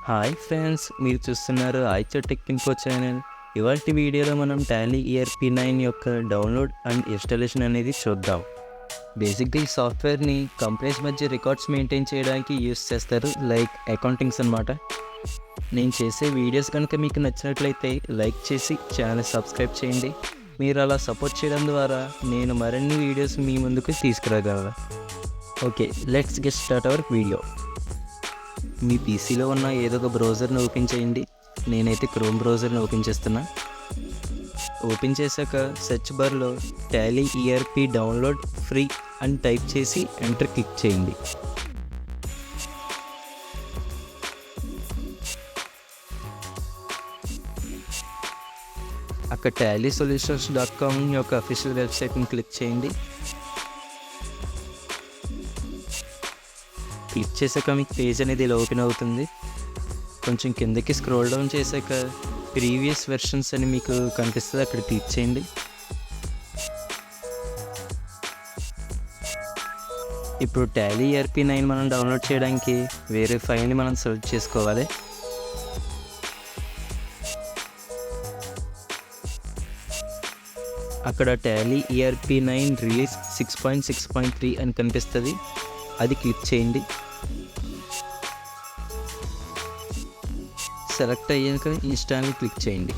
Hi friends, మీరు చూస్తున్నారు tech info channel. ఇవాల్టి వీడియోలో మనం టాలీ ERP9 యొక్క డౌన్లోడ్ అండ్ ఇన్స్టాలేషన్ అనేది చూద్దాం. బేసిక్గా ఈ సాఫ్ట్వేర్ని కంపెనీస్ మధ్య రికార్డ్స్ మెయింటైన్ చేయడానికి యూస్ చేస్తారు, లైక్ అకౌంటింగ్స్ అనమాట. నేను చేసే వీడియోస్ కనుక మీకు నచ్చినట్లయితే లైక్ చేసి ఛానల్ సబ్స్క్రైబ్ చేయండి. మీరు అలా సపోర్ట్ చేయడం ద్వారా నేను మరిన్ని వీడియోస్ మీ ముందుకు తీసుకురాగలను. Okay, let's get start our video. మీ పీసీలో ఉన్న ఏదో ఒక బ్రౌజర్ని ఓపెన్ చేయండి. నేనైతే క్రోమ్ బ్రౌజర్ని ఓపెన్ చేస్తున్నా. ఓపెన్ చేశాక సెర్చ్ బార్లో టాలీ ERP డౌన్లోడ్ ఫ్రీ అని టైప్ చేసి ఎంటర్ క్లిక్ చేయండి. అక్కడ tallysolutions.com యొక్క అఫీషియల్ వెబ్సైట్ని క్లిక్ చేయండి. క్లిక్ చేశాక మీకు పేజ్ అనేది ఇలా ఓపెన్ అవుతుంది. కొంచెం కిందకి స్క్రోల్ డౌన్ చేశాక ప్రీవియస్ వెర్షన్స్ అని మీకు కనిపిస్తుంది, అక్కడ క్లిక్ చేయండి. ఇప్పుడు టాలీ ERP9 మనం డౌన్లోడ్ చేయడానికి వేరే ఫైల్ని మనం సెలెక్ట్ చేసుకోవాలి. అక్కడ టాలీ ERP9 రిలీజ్ 6.6.3 అని కనిపిస్తుంది, అది క్లిక్ చేయండి. సెలెక్ట్ అయ్యాక ఇన్స్టాల్ని క్లిక్ చేయండి.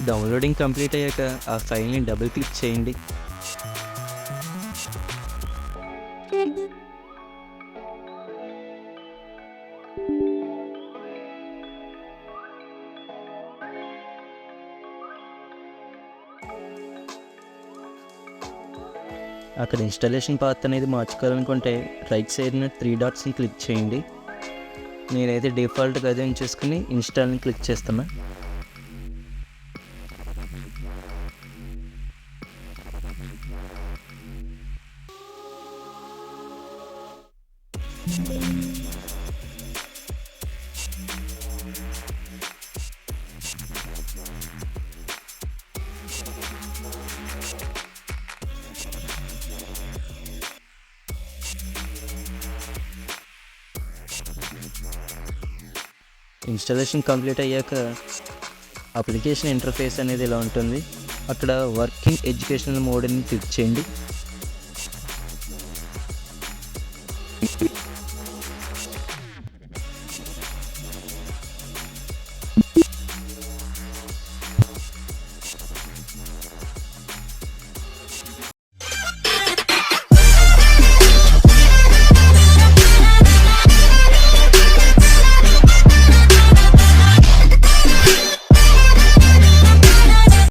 డౌన్లోడింగ్ కంప్లీట్ అయ్యాక ఆ ఫైల్ని డబుల్ క్లిక్ చేయండి. అక్కడ ఇన్స్టాలేషన్ పాత్ అనేది మార్చుకోవాలనుకుంటే రైట్ సైడ్న 3 డాట్స్ని క్లిక్ చేయండి. నేనైతే డిఫాల్ట్గా అదే చేసుకుని ఇన్స్టాల్ని క్లిక్ చేస్తున్నా. ఇన్స్టాలేషన్ కంప్లీట్ అయ్యాక అప్లికేషన్ ఇంటర్ఫేస్ అనేది ఇలా ఉంటుంది. అక్కడ వర్కింగ్ ఎడ్యుకేషనల్ మోడ్ అని క్లిక్ చేయండి.